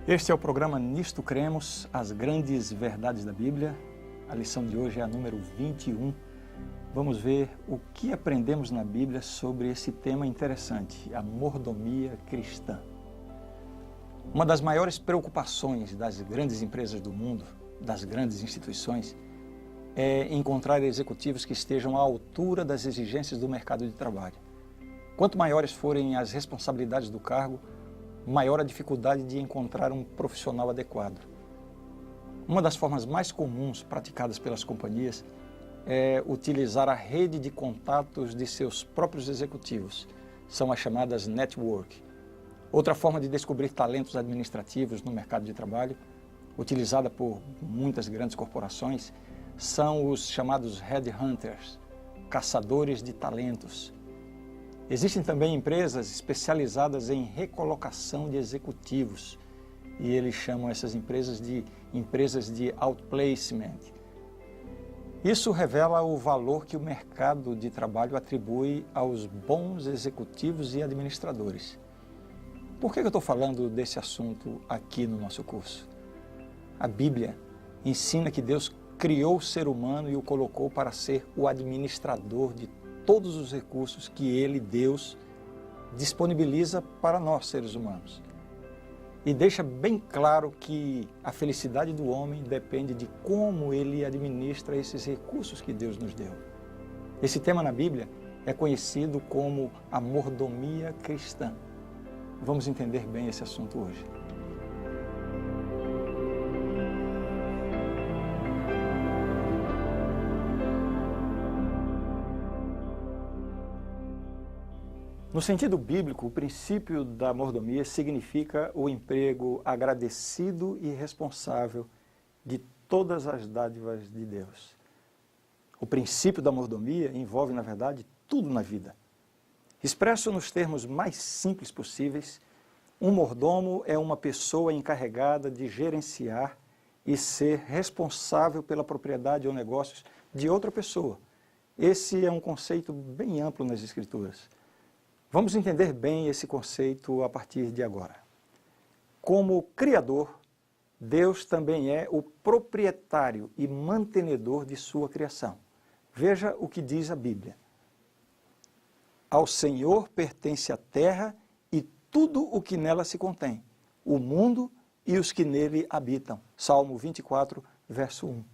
Este é o programa Nisto Cremos, as grandes verdades da Bíblia. A lição de hoje é a número 21. Vamos ver o que aprendemos na Bíblia sobre esse tema interessante, a mordomia cristã. Uma das maiores preocupações das grandes empresas do mundo, das grandes instituições, é encontrar executivos que estejam à altura das exigências do mercado de trabalho. Quanto maiores forem as responsabilidades do cargo, maior a dificuldade de encontrar um profissional adequado. Uma das formas mais comuns praticadas pelas companhias é utilizar a rede de contatos de seus próprios executivos. São as chamadas network. Outra forma de descobrir talentos administrativos no mercado de trabalho, utilizada por muitas grandes corporações, são os chamados headhunters, caçadores de talentos. Existem também empresas especializadas em recolocação de executivos e eles chamam essas empresas de outplacement. Isso revela o valor que o mercado de trabalho atribui aos bons executivos e administradores. Por que eu estou falando desse assunto aqui no nosso curso? A Bíblia ensina que Deus criou o ser humano e o colocou para ser o administrador de todos os recursos que Ele, Deus, disponibiliza para nós, seres humanos. E deixa bem claro que a felicidade do homem depende de como ele administra esses recursos que Deus nos deu. Esse tema na Bíblia é conhecido como a mordomia cristã. Vamos entender bem esse assunto hoje. No sentido bíblico, o princípio da mordomia significa o emprego agradecido e responsável de todas as dádivas de Deus. O princípio da mordomia envolve, na verdade, tudo na vida. Expresso nos termos mais simples possíveis, um mordomo é uma pessoa encarregada de gerenciar e ser responsável pela propriedade ou negócios de outra pessoa. Esse é um conceito bem amplo nas Escrituras. Vamos entender bem esse conceito a partir de agora. Como Criador, Deus também é o proprietário e mantenedor de sua criação. Veja o que diz a Bíblia. Ao Senhor pertence a terra e tudo o que nela se contém, o mundo e os que nele habitam. Salmo 24, verso 1.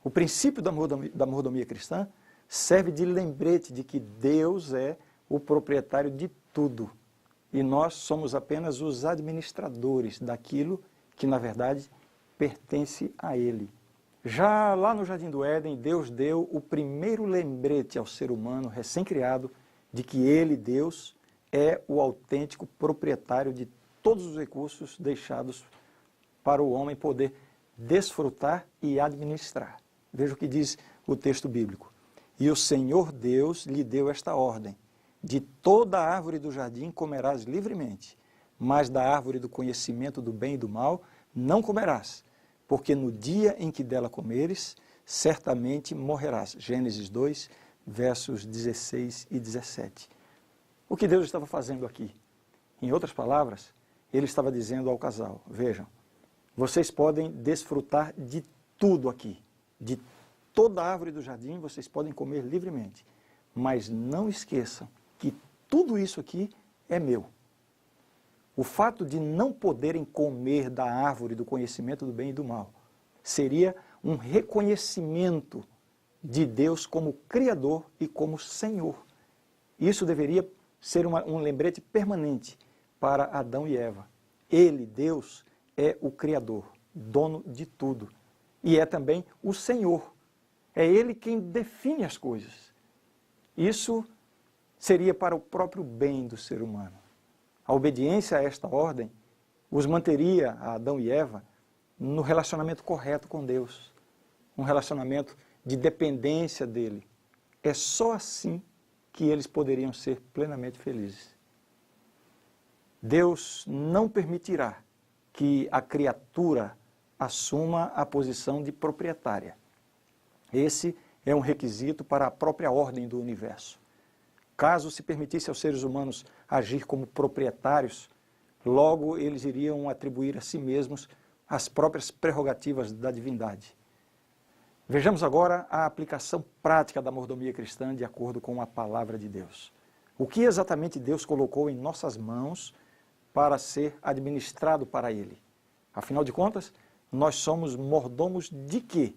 O princípio da mordomia cristã serve de lembrete de que Deus é o proprietário de tudo, e nós somos apenas os administradores daquilo que, na verdade, pertence a Ele. Já lá no Jardim do Éden, Deus deu o primeiro lembrete ao ser humano recém-criado de que Ele, Deus, é o autêntico proprietário de todos os recursos deixados para o homem poder desfrutar e administrar. Veja o que diz o texto bíblico. E o Senhor Deus lhe deu esta ordem: de toda a árvore do jardim comerás livremente, mas da árvore do conhecimento do bem e do mal não comerás, porque no dia em que dela comeres, certamente morrerás. Gênesis 2, versos 16 e 17. O que Deus estava fazendo aqui? Em outras palavras, Ele estava dizendo ao casal: vejam, vocês podem desfrutar de tudo aqui, de toda a árvore do jardim vocês podem comer livremente, mas não esqueçam que tudo isso aqui é meu. O fato de não poderem comer da árvore do conhecimento do bem e do mal seria um reconhecimento de Deus como Criador e como Senhor. Isso deveria ser um lembrete permanente para Adão e Eva. Ele, Deus, é o Criador, dono de tudo. E é também o Senhor. É Ele quem define as coisas. Isso seria para o próprio bem do ser humano. A obediência a esta ordem os manteria, a Adão e Eva, no relacionamento correto com Deus. Um relacionamento de dependência dele. É só assim que eles poderiam ser plenamente felizes. Deus não permitirá que a criatura assuma a posição de proprietária. Esse é um requisito para a própria ordem do universo. Caso se permitisse aos seres humanos agir como proprietários, Logo, eles iriam atribuir a si mesmos as próprias prerrogativas da divindade. Vejamos agora a aplicação prática da mordomia cristã de acordo com a palavra de Deus. O que exatamente Deus colocou em nossas mãos para ser administrado para Ele? Afinal de contas, nós somos mordomos de quê?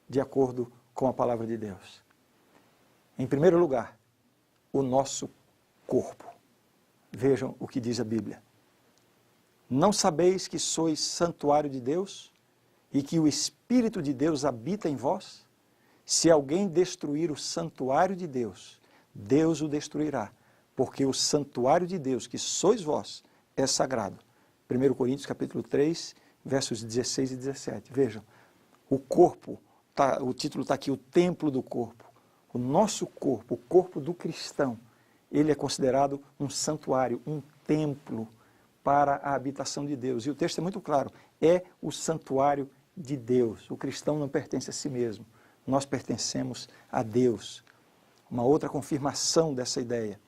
De acordo com a palavra de Deus. Em primeiro lugar, o nosso corpo. Vejam o que diz a Bíblia. Não sabeis que sois santuário de Deus e que o Espírito de Deus habita em vós? Se alguém destruir o santuário de Deus, Deus o destruirá, porque o santuário de Deus, que sois vós, é sagrado. 1 Coríntios capítulo 3, versos 16 e 17. Vejam, o corpo, o título está aqui, o templo do corpo. O nosso corpo, o corpo do cristão, ele é considerado um santuário, um templo para a habitação de Deus. E o texto é muito claro, é o santuário de Deus. O cristão não pertence a si mesmo, nós pertencemos a Deus. Uma outra confirmação dessa ideia.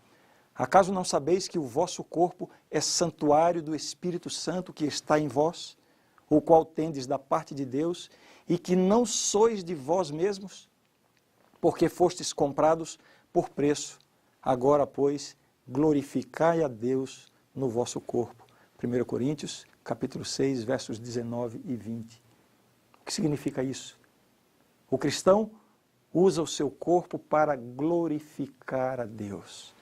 Acaso não sabeis que o vosso corpo é santuário do Espírito Santo que está em vós, o qual tendes da parte de Deus, e que não sois de vós mesmos, porque fostes comprados por preço? Agora, pois, glorificai a Deus no vosso corpo. 1 Coríntios, capítulo 6, versos 19 e 20. O que significa isso? O cristão usa o seu corpo para glorificar a Deus.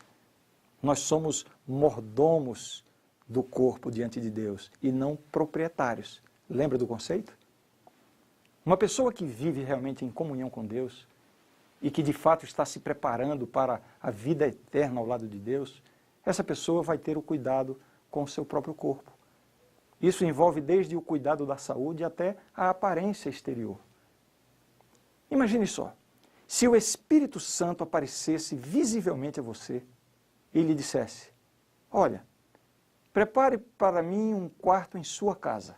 Nós somos mordomos do corpo diante de Deus e não proprietários. Lembra do conceito? Uma pessoa que vive realmente em comunhão com Deus e que de fato está se preparando para a vida eterna ao lado de Deus, essa pessoa vai ter o cuidado com o seu próprio corpo. Isso envolve desde o cuidado da saúde até a aparência exterior. Imagine só, se o Espírito Santo aparecesse visivelmente a você e lhe dissesse: olha, prepare para mim um quarto em sua casa.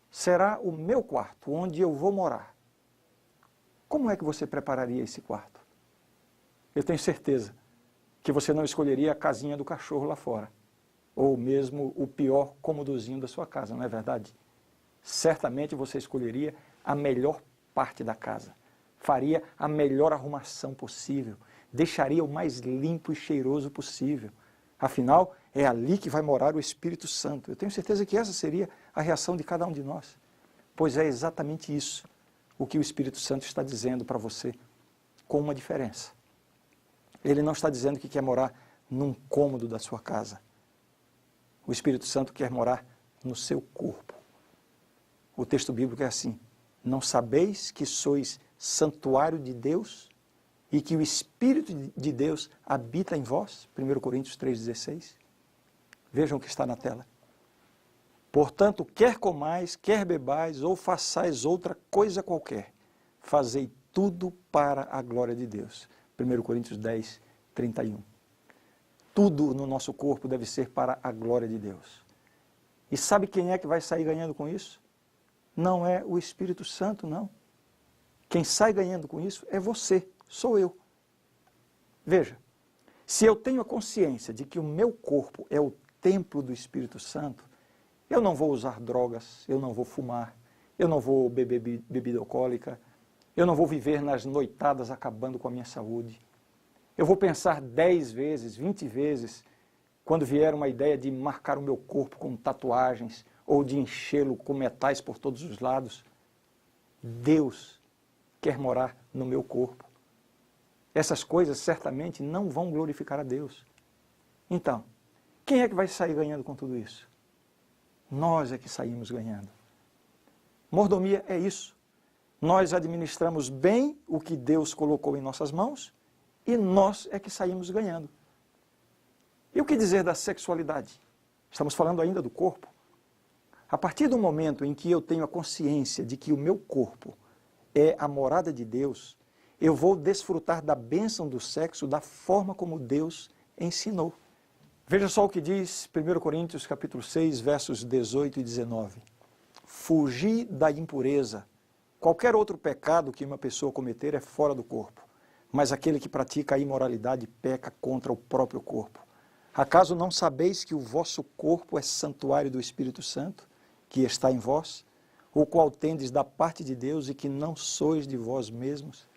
Será o meu quarto, onde eu vou morar. Como é que você prepararia esse quarto? Eu tenho certeza que você não escolheria a casinha do cachorro lá fora, ou mesmo o pior cômodozinho da sua casa, não é verdade? Certamente você escolheria a melhor parte da casa, faria a melhor arrumação possível, deixaria o mais limpo e cheiroso possível. Afinal, é ali que vai morar o Espírito Santo. Eu tenho certeza que essa seria a reação de cada um de nós, pois é exatamente isso o que o Espírito Santo está dizendo para você, com uma diferença. Ele não está dizendo que quer morar num cômodo da sua casa. O Espírito Santo quer morar no seu corpo. O texto bíblico é assim: não sabeis que sois santuário de Deus e que o Espírito de Deus habita em vós? 1 Coríntios 3,16. Vejam o que está na tela. Portanto, quer comais, quer bebais, ou façais outra coisa qualquer, fazei tudo para a glória de Deus. 1 Coríntios 10, 31. Tudo no nosso corpo deve ser para a glória de Deus. E sabe quem é que vai sair ganhando com isso? Não é o Espírito Santo, não. Quem sai ganhando com isso é você, sou eu. Veja, se eu tenho a consciência de que o meu corpo é o templo do Espírito Santo, eu não vou usar drogas, eu não vou fumar, eu não vou beber bebida alcoólica, eu não vou viver nas noitadas acabando com a minha saúde. Eu vou pensar 10 vezes, 20 vezes, quando vier uma ideia de marcar o meu corpo com tatuagens ou de enchê-lo com metais por todos os lados. Deus quer morar no meu corpo. Essas coisas certamente não vão glorificar a Deus. Então, quem é que vai sair ganhando com tudo isso? Nós é que saímos ganhando. Mordomia é isso. Nós administramos bem o que Deus colocou em nossas mãos e nós é que saímos ganhando. E o que dizer da sexualidade? Estamos falando ainda do corpo. A partir do momento em que eu tenho a consciência de que o meu corpo é a morada de Deus, eu vou desfrutar da bênção do sexo da forma como Deus ensinou. Veja só o que diz 1 Coríntios capítulo 6, versos 18 e 19. Fugi da impureza. Qualquer outro pecado que uma pessoa cometer é fora do corpo, mas aquele que pratica a imoralidade peca contra o próprio corpo. Acaso não sabeis que o vosso corpo é santuário do Espírito Santo, que está em vós, o qual tendes da parte de Deus e que não sois de vós mesmos?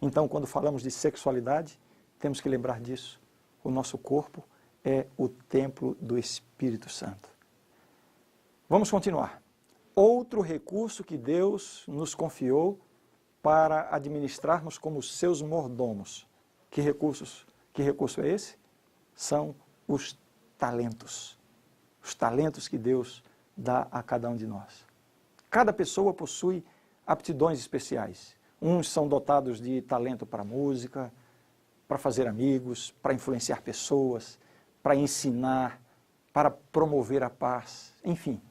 Então, quando falamos de sexualidade, temos que lembrar disso. O nosso corpo é o templo do Espírito Santo. Vamos continuar. Outro recurso que Deus nos confiou para administrarmos como seus mordomos. Que recurso é esse? São os talentos. Os talentos que Deus dá a cada um de nós. Cada pessoa possui aptidões especiais. Uns são dotados de talento para música, para fazer amigos, para influenciar pessoas, para ensinar, para promover a paz, enfim.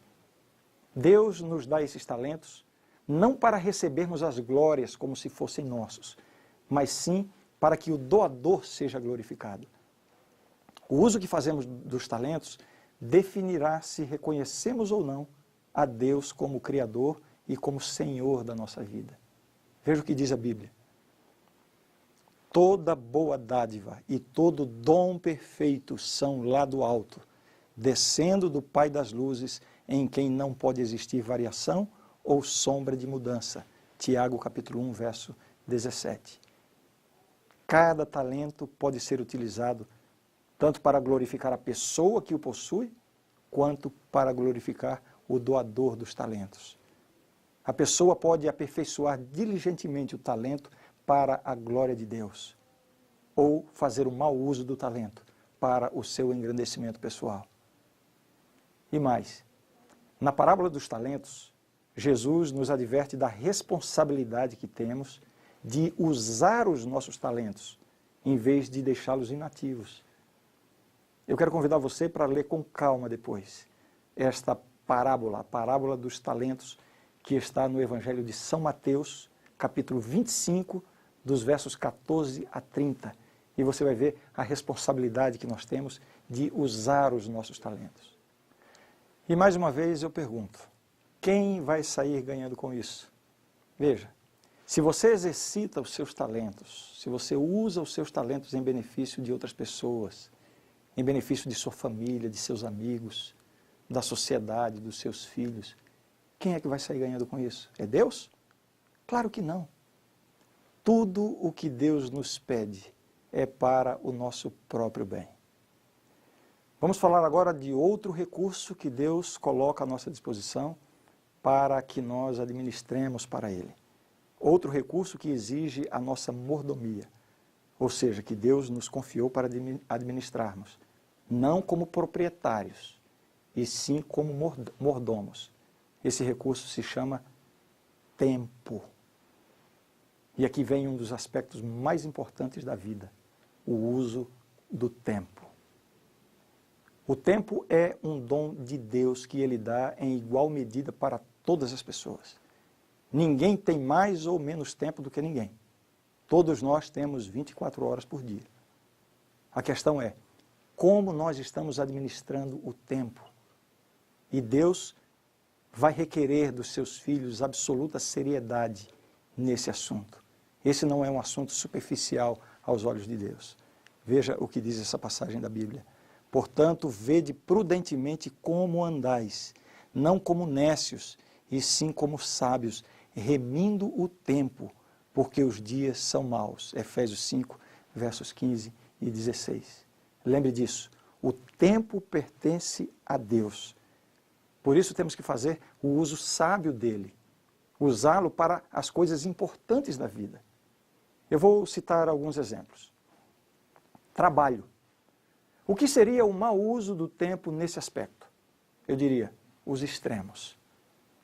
Deus nos dá esses talentos não para recebermos as glórias como se fossem nossos, mas sim para que o doador seja glorificado. O uso que fazemos dos talentos definirá se reconhecemos ou não a Deus como Criador e como Senhor da nossa vida. Veja o que diz a Bíblia. Toda boa dádiva e todo dom perfeito são lá do alto, descendo do Pai das luzes, em quem não pode existir variação ou sombra de mudança. Tiago capítulo 1, verso 17. Cada talento pode ser utilizado tanto para glorificar a pessoa que o possui, quanto para glorificar o doador dos talentos. A pessoa pode aperfeiçoar diligentemente o talento para a glória de Deus, ou fazer o mau uso do talento para o seu engrandecimento pessoal. E mais, na parábola dos talentos, Jesus nos adverte da responsabilidade que temos de usar os nossos talentos, em vez de deixá-los inativos. Eu quero convidar você para ler com calma depois esta parábola, a parábola dos talentos, que está no Evangelho de São Mateus, capítulo 25, dos versos 14 a 30. E você vai ver a responsabilidade que nós temos de usar os nossos talentos. E mais uma vez eu pergunto, quem vai sair ganhando com isso? Veja, se você exercita os seus talentos, se você usa os seus talentos em benefício de outras pessoas, em benefício de sua família, de seus amigos, da sociedade, dos seus filhos, quem é que vai sair ganhando com isso? É Deus? Claro que não. Tudo o que Deus nos pede é para o nosso próprio bem. Vamos falar agora de outro recurso que Deus coloca à nossa disposição para que nós administremos para Ele. Outro recurso que exige a nossa mordomia, ou seja, que Deus nos confiou para administrarmos, não como proprietários, e sim como mordomos. Esse recurso se chama tempo. E aqui vem um dos aspectos mais importantes da vida, o uso do tempo. O tempo é um dom de Deus que Ele dá em igual medida para todas as pessoas. Ninguém tem mais ou menos tempo do que ninguém. Todos nós temos 24 horas por dia. A questão é, como nós estamos administrando o tempo? E Deus vai requerer dos seus filhos absoluta seriedade nesse assunto. Esse não é um assunto superficial aos olhos de Deus. Veja o que diz essa passagem da Bíblia. Portanto, vede prudentemente como andais, não como nécios, e sim como sábios, remindo o tempo, porque os dias são maus. Efésios 5, versos 15 e 16. Lembre disso, o tempo pertence a Deus. Por isso temos que fazer o uso sábio dele, usá-lo para as coisas importantes da vida. Eu vou citar alguns exemplos. Trabalho. O que seria o mau uso do tempo nesse aspecto? Eu diria, os extremos.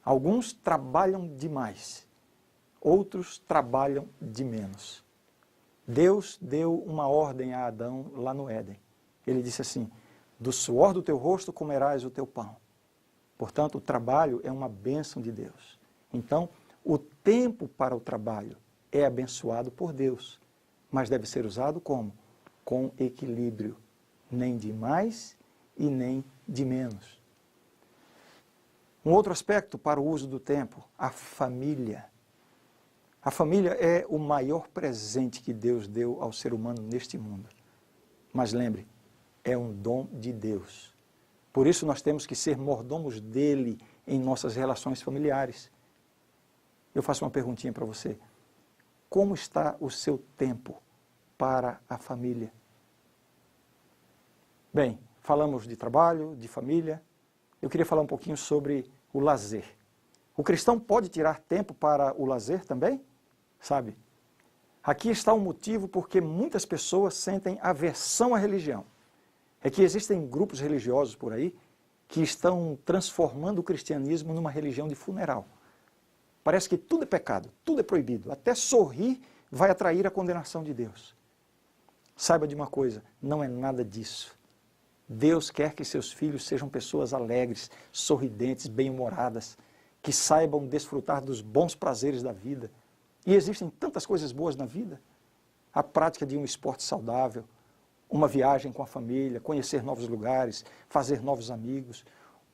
Alguns trabalham demais, outros trabalham de menos. Deus deu uma ordem a Adão lá no Éden. Ele disse assim, do suor do teu rosto comerás o teu pão. Portanto, o trabalho é uma bênção de Deus. Então, o tempo para o trabalho é abençoado por Deus, mas deve ser usado como? Com equilíbrio, nem de mais e nem de menos. Um outro aspecto para o uso do tempo, a família. A família é o maior presente que Deus deu ao ser humano neste mundo. Mas lembre, é um dom de Deus. Por isso nós temos que ser mordomos dele em nossas relações familiares. Eu faço uma perguntinha para você. Como está o seu tempo para a família? Bem, falamos de trabalho, de família. Eu queria falar um pouquinho sobre o lazer. O cristão pode tirar tempo para o lazer também? Sabe? Aqui está o motivo porque muitas pessoas sentem aversão à religião. É que existem grupos religiosos por aí que estão transformando o cristianismo numa religião de funeral. Parece que tudo é pecado, tudo é proibido. Até sorrir vai atrair a condenação de Deus. Saiba de uma coisa, não é nada disso. Deus quer que seus filhos sejam pessoas alegres, sorridentes, bem-humoradas, que saibam desfrutar dos bons prazeres da vida. E existem tantas coisas boas na vida. A prática de um esporte saudável, uma viagem com a família, conhecer novos lugares, fazer novos amigos,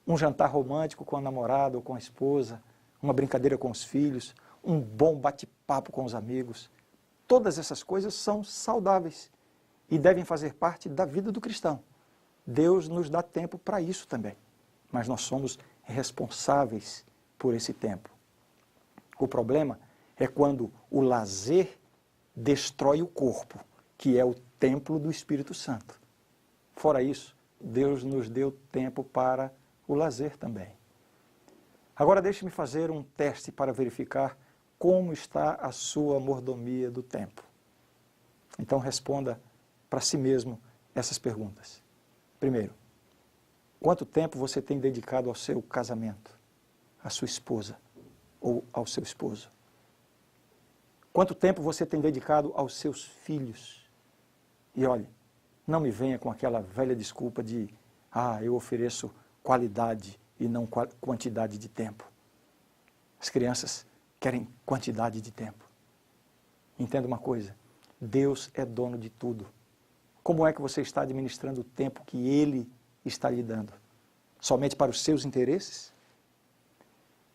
um jantar romântico com a namorada ou com a esposa, uma brincadeira com os filhos, um bom bate-papo com os amigos. Todas essas coisas são saudáveis e devem fazer parte da vida do cristão. Deus nos dá tempo para isso também, mas nós somos responsáveis por esse tempo. O problema é quando o lazer destrói o corpo, que é o templo do Espírito Santo. Fora isso, Deus nos deu tempo para o lazer também. Agora deixe-me fazer um teste para verificar como está a sua mordomia do tempo. Então responda para si mesmo essas perguntas. Primeiro, quanto tempo você tem dedicado ao seu casamento, à sua esposa ou ao seu esposo? Quanto tempo você tem dedicado aos seus filhos? E olhe, não me venha com aquela velha desculpa de eu ofereço qualidade e não quantidade de tempo. As crianças querem quantidade de tempo. Entenda uma coisa, Deus é dono de tudo. Como é que você está administrando o tempo que Ele está lhe dando? Somente para os seus interesses?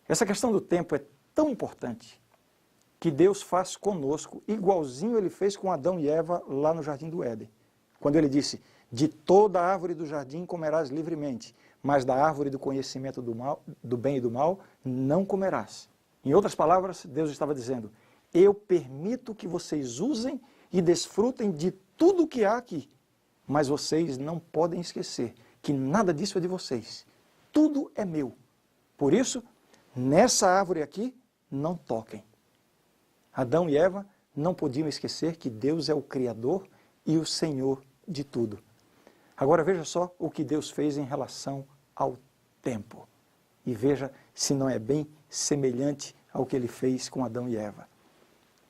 Essa questão do tempo é tão importante que Deus faz conosco igualzinho Ele fez com Adão e Eva lá no Jardim do Éden. Quando Ele disse, de toda a árvore do jardim comerás livremente, mas da árvore do conhecimento do bem e do mal não comerás. Em outras palavras, Deus estava dizendo, eu permito que vocês usem e desfrutem de tudo o que há aqui, mas vocês não podem esquecer que nada disso é de vocês. Tudo é meu. Por isso, nessa árvore aqui, não toquem. Adão e Eva não podiam esquecer que Deus é o Criador e o Senhor de tudo. Agora veja só o que Deus fez em relação ao tempo. E veja se não é bem semelhante ao que Ele fez com Adão e Eva.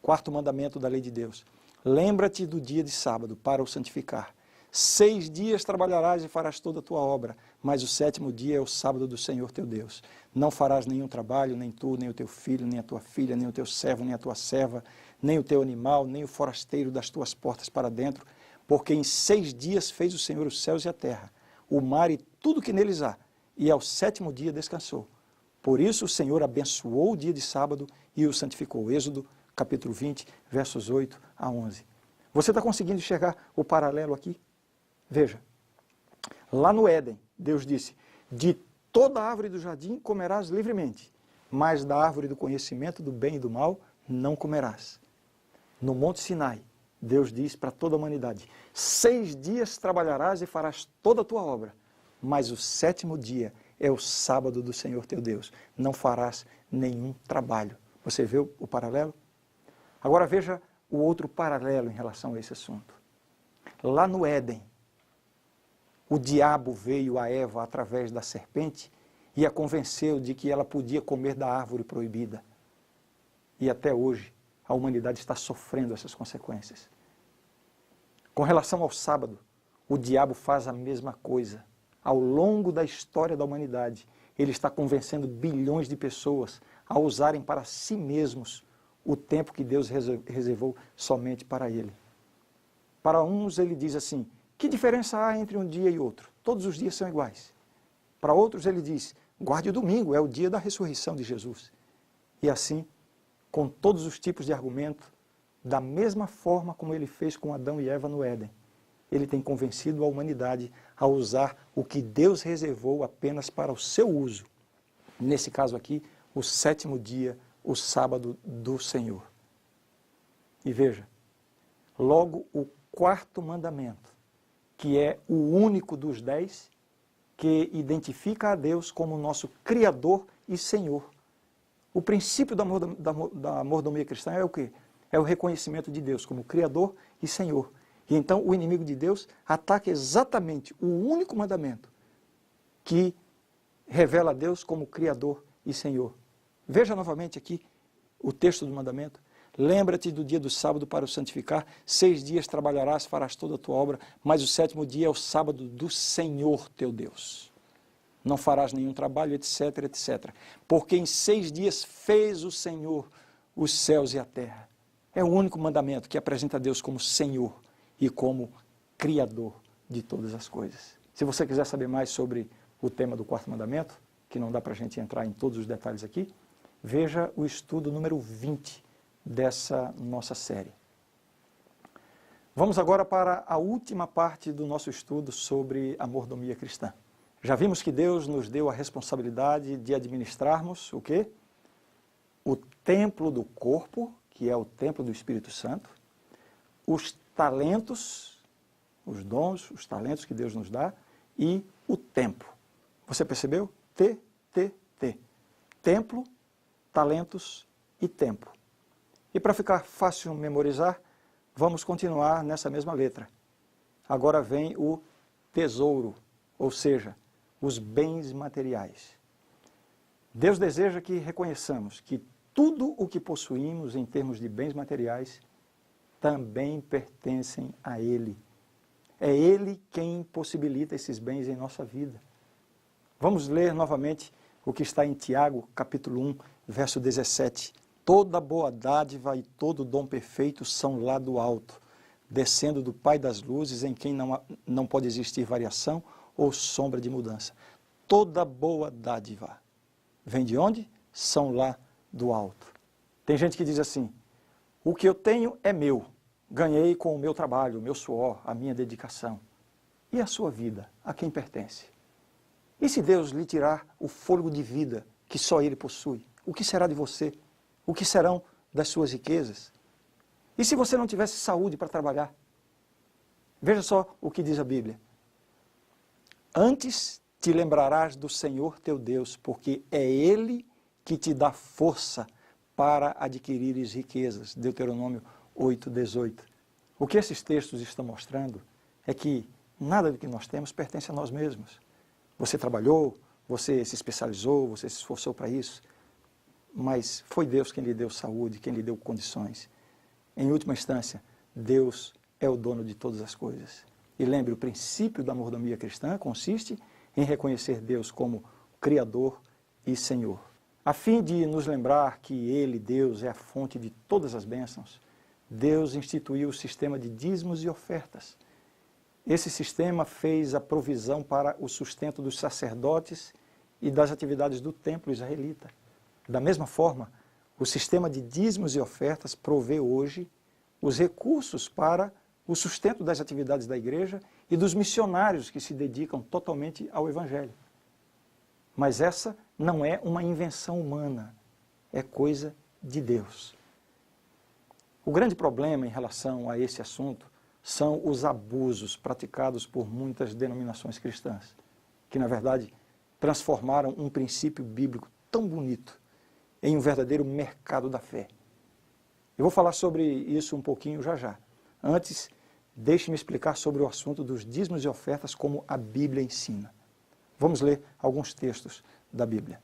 Quarto mandamento da lei de Deus. Lembra-te do dia de sábado para o santificar. 6 dias trabalharás e farás toda a tua obra, mas o 7º dia é o sábado do Senhor teu Deus. Não farás nenhum trabalho, nem tu, nem o teu filho, nem a tua filha, nem o teu servo, nem a tua serva, nem o teu animal, nem o forasteiro das tuas portas para dentro, porque em 6 dias fez o Senhor os céus e a terra, o mar e tudo que neles há, e ao 7º dia descansou. Por isso o Senhor abençoou o dia de sábado e o santificou. Êxodo capítulo 20, versos 8 a 11. Você está conseguindo enxergar o paralelo aqui? Veja, lá no Éden, Deus disse, de toda árvore do jardim comerás livremente, mas da árvore do conhecimento do bem e do mal não comerás. No Monte Sinai, Deus diz para toda a humanidade, 6 dias trabalharás e farás toda a tua obra, mas o 7º dia é o sábado do Senhor teu Deus, não farás nenhum trabalho. Você vê o paralelo? Agora veja o outro paralelo em relação a esse assunto. Lá no Éden, o diabo veio a Eva através da serpente e a convenceu de que ela podia comer da árvore proibida. E até hoje, a humanidade está sofrendo essas consequências. Com relação ao sábado, o diabo faz a mesma coisa. Ao longo da história da humanidade, ele está convencendo bilhões de pessoas a usarem para si mesmos o tempo que Deus reservou somente para ele. Para uns ele diz assim, que diferença há entre um dia e outro? Todos os dias são iguais. Para outros ele diz, guarde o domingo, é o dia da ressurreição de Jesus. E assim, com todos os tipos de argumento, da mesma forma como ele fez com Adão e Eva no Éden, ele tem convencido a humanidade a usar o que Deus reservou apenas para o seu uso. Nesse caso aqui, o 7º dia, o sábado do Senhor. E veja, logo o 4º mandamento, que é o único dos 10, que identifica a Deus como nosso Criador e Senhor. O princípio da mordomia cristã é o quê? É o reconhecimento de Deus como Criador e Senhor. E então o inimigo de Deus ataca exatamente o único mandamento que revela a Deus como Criador e Senhor. Veja novamente aqui o texto do mandamento. Lembra-te do dia do sábado para o santificar. 6 dias trabalharás, farás toda a tua obra, mas o 7º dia é o sábado do Senhor teu Deus. Não farás nenhum trabalho, etc, etc. Porque em 6 dias fez o Senhor os céus e a terra. É o único mandamento que apresenta a Deus como Senhor e como Criador de todas as coisas. Se você quiser saber mais sobre o tema do 4º mandamento, que não dá para a gente entrar em todos os detalhes aqui, veja o estudo número 20 dessa nossa série. Vamos agora para a última parte do nosso estudo sobre a mordomia cristã. Já vimos que Deus nos deu a responsabilidade de administrarmos o quê? O templo do corpo, que é o templo do Espírito Santo, os talentos, os dons, os talentos que Deus nos dá e o tempo. Você percebeu? T. Templo, talentos e tempo. E para ficar fácil memorizar, vamos continuar nessa mesma letra. Agora vem o tesouro, ou seja, os bens materiais. Deus deseja que reconheçamos que tudo o que possuímos em termos de bens materiais também pertencem a Ele. É Ele quem possibilita esses bens em nossa vida. Vamos ler novamente o que está em Tiago, capítulo 1, verso 17. Toda boa dádiva e todo dom perfeito são lá do alto, descendo do Pai das luzes, em quem não pode existir variação ou sombra de mudança. Toda boa dádiva vem de onde? São lá do alto. Tem gente que diz assim, o que eu tenho é meu, ganhei com o meu trabalho, o meu suor, a minha dedicação. E a sua vida, a quem pertence? E se Deus lhe tirar o fôlego de vida que só Ele possui, o que será de você? O que serão das suas riquezas? E se você não tivesse saúde para trabalhar? Veja só o que diz a Bíblia. Antes te lembrarás do Senhor teu Deus, porque é Ele que te dá força para adquirires riquezas. Deuteronômio 8:18. O que esses textos estão mostrando é que nada do que nós temos pertence a nós mesmos. Você trabalhou, você se especializou, você se esforçou para isso, mas foi Deus quem lhe deu saúde, quem lhe deu condições. Em última instância, Deus é o dono de todas as coisas. E lembre, o princípio da mordomia cristã consiste em reconhecer Deus como Criador e Senhor. A fim de nos lembrar que Ele, Deus, é a fonte de todas as bênçãos, Deus instituiu o sistema de dízimos e ofertas. Esse sistema fez a provisão para o sustento dos sacerdotes e das atividades do templo israelita. Da mesma forma, o sistema de dízimos e ofertas provê hoje os recursos para o sustento das atividades da igreja e dos missionários que se dedicam totalmente ao Evangelho. Mas essa não é uma invenção humana, é coisa de Deus. O grande problema em relação a esse assunto são os abusos praticados por muitas denominações cristãs, que na verdade transformaram um princípio bíblico tão bonito em um verdadeiro mercado da fé. Eu vou falar sobre isso um pouquinho já já. Antes, deixe-me explicar sobre o assunto dos dízimos e ofertas como a Bíblia ensina. Vamos ler alguns textos da Bíblia.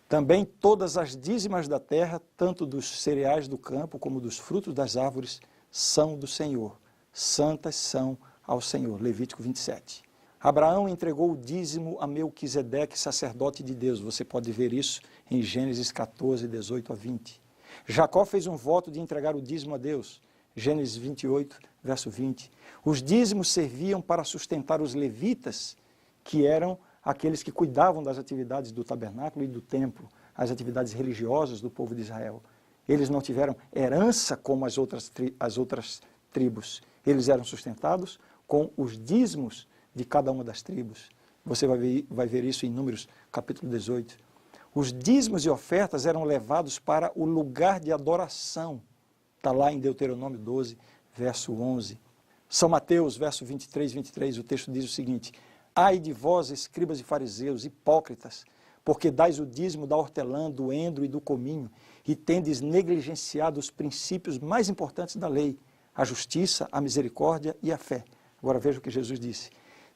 Também todas as dízimas da terra, tanto dos cereais do campo como dos frutos das árvores, são do Senhor. Santas são ao Senhor. Levítico 27. Abraão entregou o dízimo a Melquisedeque, sacerdote de Deus. Você pode ver isso em Gênesis 14, 18 a 20. Jacó fez um voto de entregar o dízimo a Deus. Gênesis 28, verso 20. Os dízimos serviam para sustentar os levitas, que eram aqueles que cuidavam das atividades do tabernáculo e do templo, as atividades religiosas do povo de Israel. Eles não tiveram herança como as outras tribos. Eles eram sustentados com os dízimos de cada uma das tribos. Você vai ver isso em Números capítulo 18. Os dízimos e ofertas eram levados para o lugar de adoração. Está lá em Deuteronômio 12, verso 11. São Mateus, verso 23, o texto diz o seguinte: ai de vós, escribas e fariseus, hipócritas, porque dais o dízimo da hortelã, do endro e do cominho, e tendes negligenciado os princípios mais importantes da lei, a justiça, a misericórdia e a fé. Agora veja o que Jesus disse: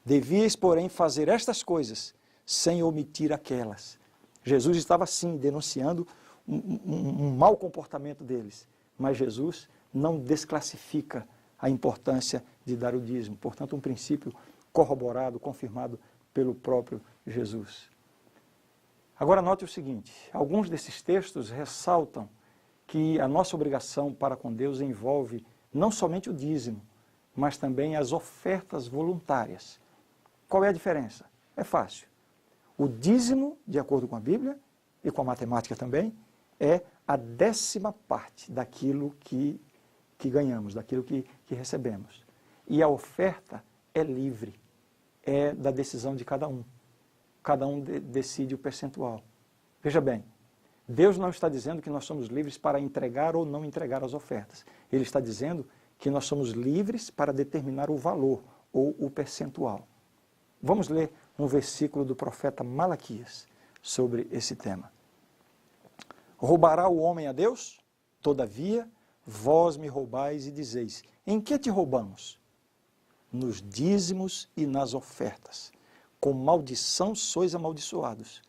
devíeis, porém, fazer estas coisas, sem omitir aquelas. Jesus estava, sim, denunciando um mau comportamento deles, mas Jesus não desclassifica a importância de dar o dízimo. Portanto, um princípio corroborado, confirmado pelo próprio Jesus. Agora note o seguinte: alguns desses textos ressaltam que a nossa obrigação para com Deus envolve não somente o dízimo, mas também as ofertas voluntárias. Qual é a diferença? É fácil. O dízimo, de acordo com a Bíblia e com a matemática também, é a 10ª parte daquilo que ganhamos, daquilo que recebemos. E a oferta é livre, é da decisão de cada um. Cada um decide o percentual. Veja bem, Deus não está dizendo que nós somos livres para entregar ou não entregar as ofertas. Ele está dizendo que nós somos livres para determinar o valor ou o percentual. Vamos ler um versículo do profeta Malaquias sobre esse tema. Roubará o homem a Deus? Todavia, vós me roubais e dizeis: em que te roubamos? Nos dízimos e nas ofertas. Com maldição sois amaldiçoados,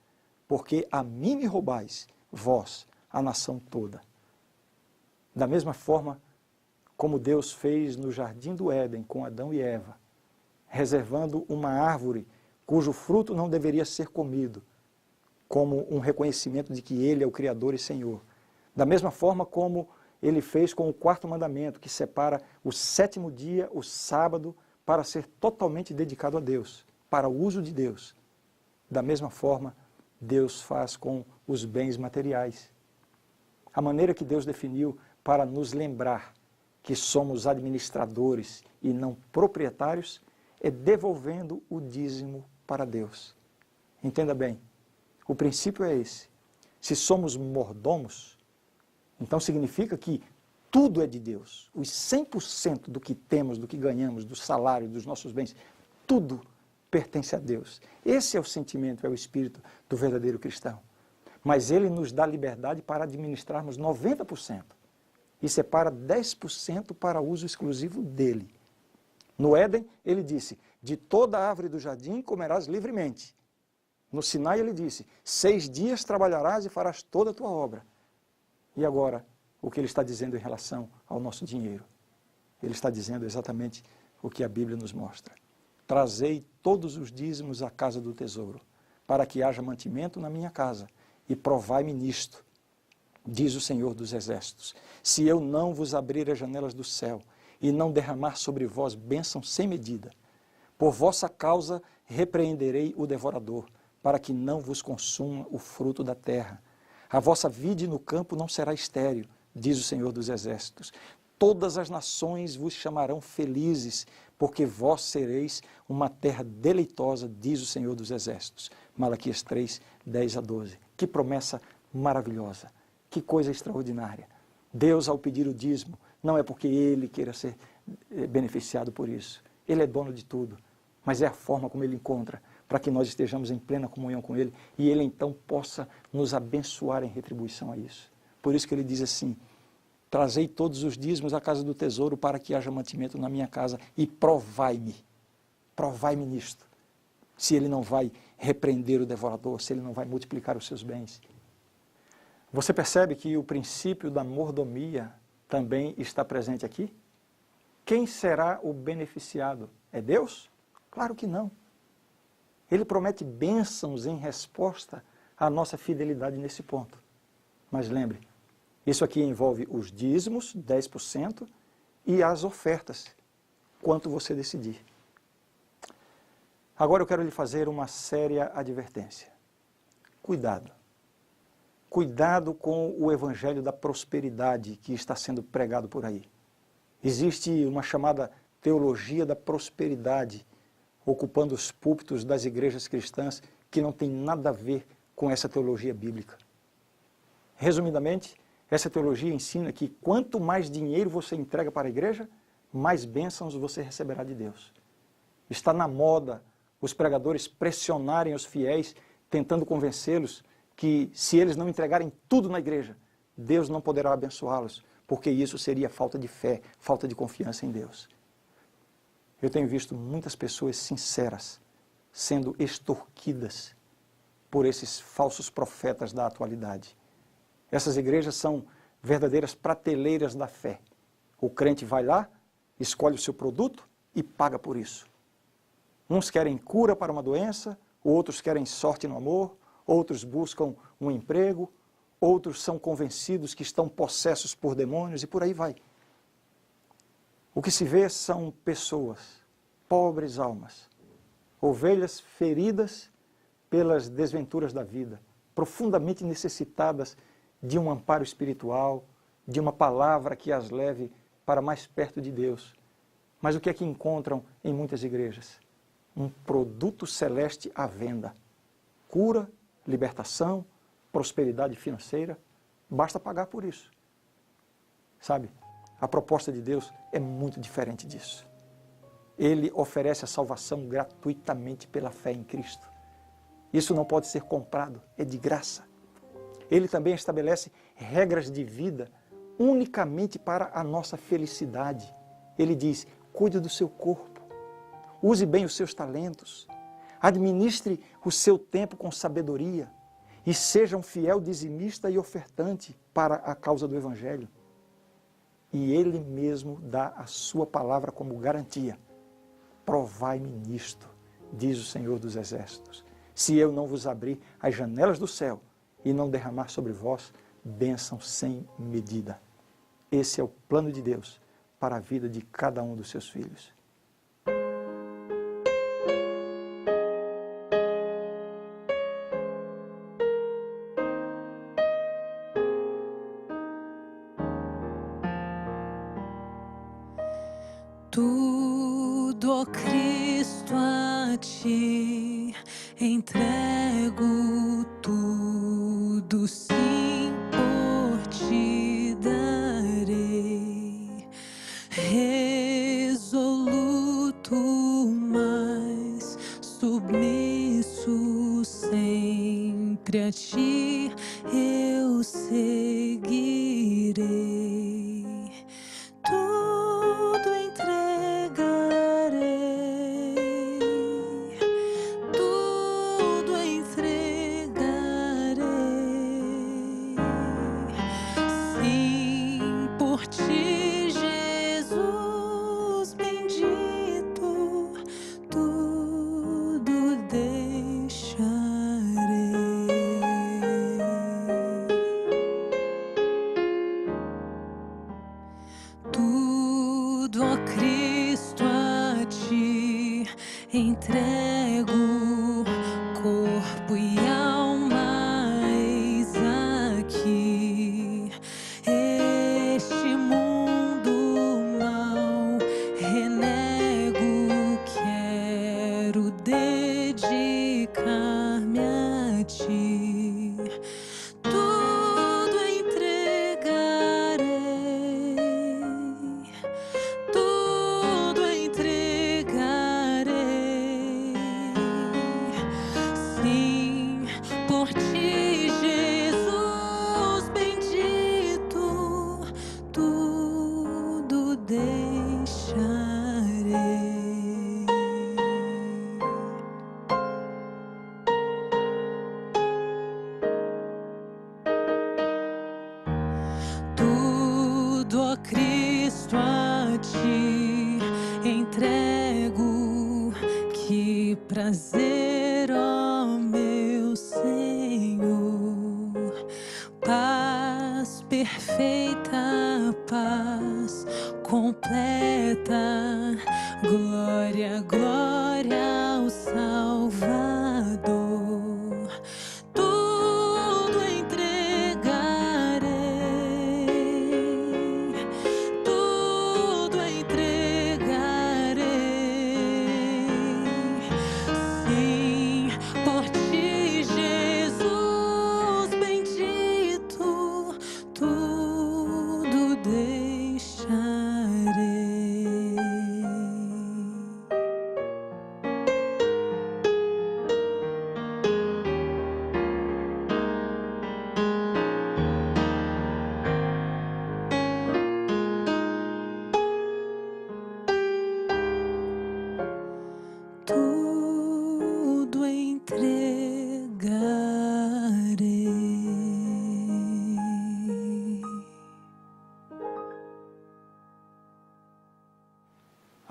porque a mim me roubais, vós, a nação toda. Da mesma forma como Deus fez no jardim do Éden com Adão e Eva, reservando uma árvore cujo fruto não deveria ser comido, como um reconhecimento de que Ele é o Criador e Senhor. Da mesma forma como Ele fez com o 4º mandamento, que separa o 7º dia, o sábado, para ser totalmente dedicado a Deus, para o uso de Deus. Da mesma forma, Deus faz com os bens materiais. A maneira que Deus definiu para nos lembrar que somos administradores e não proprietários é devolvendo o dízimo para Deus. Entenda bem, o princípio é esse. Se somos mordomos, então significa que tudo é de Deus. Os 100% do que temos, do que ganhamos, do salário, dos nossos bens, tudo pertence a Deus. Esse é o sentimento, é o espírito do verdadeiro cristão. Mas ele nos dá liberdade para administrarmos 90% e separa 10% para uso exclusivo dele. No Éden, ele disse: de toda a árvore do jardim comerás livremente. No Sinai, ele disse: 6 dias trabalharás e farás toda a tua obra. E agora, o que ele está dizendo em relação ao nosso dinheiro? Ele está dizendo exatamente o que a Bíblia nos mostra. Trazei todos os dízimos à casa do tesouro, para que haja mantimento na minha casa, e provai-me nisto, diz o Senhor dos Exércitos, se eu não vos abrir as janelas do céu, e não derramar sobre vós bênção sem medida. Por vossa causa repreenderei o devorador, para que não vos consuma o fruto da terra. A vossa vide no campo não será estéril, diz o Senhor dos Exércitos. Todas as nações vos chamarão felizes, porque vós sereis uma terra deleitosa, diz o Senhor dos Exércitos. Malaquias 3, 10 a 12. Que promessa maravilhosa, que coisa extraordinária. Deus, ao pedir o dízimo, não é porque Ele queira ser beneficiado por isso. Ele é dono de tudo, mas é a forma como Ele encontra para que nós estejamos em plena comunhão com Ele e Ele então possa nos abençoar em retribuição a isso. Por isso que Ele diz assim: trazei todos os dízimos à casa do tesouro para que haja mantimento na minha casa e provai-me nisto. Se Ele não vai repreender o devorador, se Ele não vai multiplicar os seus bens. Você percebe que o princípio da mordomia também está presente aqui? Quem será o beneficiado? É Deus? Claro que não. Ele promete bênçãos em resposta à nossa fidelidade nesse ponto. Mas lembre, isso aqui envolve os dízimos, 10%, e as ofertas, quanto você decidir. Agora eu quero lhe fazer uma séria advertência. Cuidado. Cuidado com o evangelho da prosperidade que está sendo pregado por aí. Existe uma chamada teologia da prosperidade ocupando os púlpitos das igrejas cristãs que não tem nada a ver com essa teologia bíblica. Resumidamente, essa teologia ensina que quanto mais dinheiro você entrega para a igreja, mais bênçãos você receberá de Deus. Está na moda os pregadores pressionarem os fiéis, tentando convencê-los que se eles não entregarem tudo na igreja, Deus não poderá abençoá-los, porque isso seria falta de fé, falta de confiança em Deus. Eu tenho visto muitas pessoas sinceras sendo extorquidas por esses falsos profetas da atualidade. Essas igrejas são verdadeiras prateleiras da fé. O crente vai lá, escolhe o seu produto e paga por isso. Uns querem cura para uma doença, outros querem sorte no amor, outros buscam um emprego, outros são convencidos que estão possessos por demônios e por aí vai. O que se vê são pessoas, pobres almas, ovelhas feridas pelas desventuras da vida, profundamente necessitadas de um amparo espiritual, de uma palavra que as leve para mais perto de Deus. Mas o que é que encontram em muitas igrejas? Um produto celeste à venda. Cura, libertação, prosperidade financeira, basta pagar por isso. Sabe, a proposta de Deus é muito diferente disso. Ele oferece a salvação gratuitamente pela fé em Cristo. Isso não pode ser comprado, é de graça. Ele também estabelece regras de vida unicamente para a nossa felicidade. Ele diz, cuide do seu corpo, use bem os seus talentos, administre o seu tempo com sabedoria e seja um fiel dizimista e ofertante para a causa do Evangelho. E Ele mesmo dá a sua palavra como garantia. Provai-me nisto, diz o Senhor dos Exércitos, se eu não vos abrir as janelas do céu e não derramar sobre vós bênção sem medida. Esse é o plano de Deus para a vida de cada um dos seus filhos. Tudo, ó Cristo, a ti entrego, tudo sim por ti darei, resoluto, mas submisso sempre a ti eu seguirei. Tudo entregarei, tudo entregarei. Sim, por ti, Jesus bendito, tudo deixarei. Tudo, ó Cristo, a ti entrego, corpo e alma, eis aqui. Este mundo mau renego, quero dedicar-me a ti. Tudo entregarei, tudo entregarei. Sim, por ti, Jesus bendito, tudo deixarei. Tudo, ó Cristo, a ti entrego, que prazer, ó meu Senhor. Paz perfeita, paz completa, glória, glória ao Salvador. Tudo entregarei, tudo entregarei.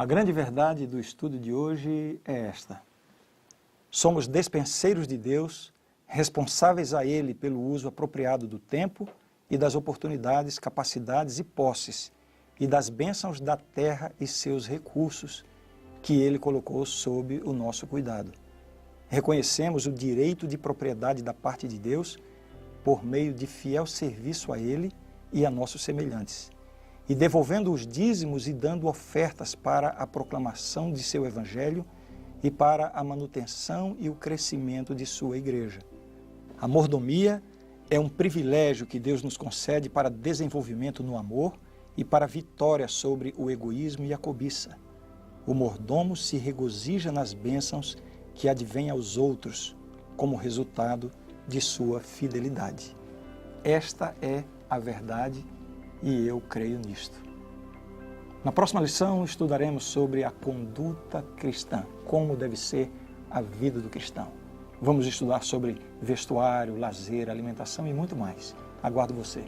A grande verdade do estudo de hoje é esta: somos despenseiros de Deus, responsáveis a Ele pelo uso apropriado do tempo e das oportunidades, capacidades e posses, e das bênçãos da terra e seus recursos que Ele colocou sob o nosso cuidado. Reconhecemos o direito de propriedade da parte de Deus por meio de fiel serviço a Ele e a nossos semelhantes, e devolvendo os dízimos e dando ofertas para a proclamação de seu Evangelho e para a manutenção e o crescimento de sua igreja. A mordomia é um privilégio que Deus nos concede para desenvolvimento no amor e para vitória sobre o egoísmo e a cobiça. O mordomo se regozija nas bênçãos que advêm aos outros como resultado de sua fidelidade. Esta é a verdade e eu creio nisto. Na próxima lição estudaremos sobre a conduta cristã, como deve ser a vida do cristão. Vamos estudar sobre vestuário, lazer, alimentação e muito mais. Aguardo você.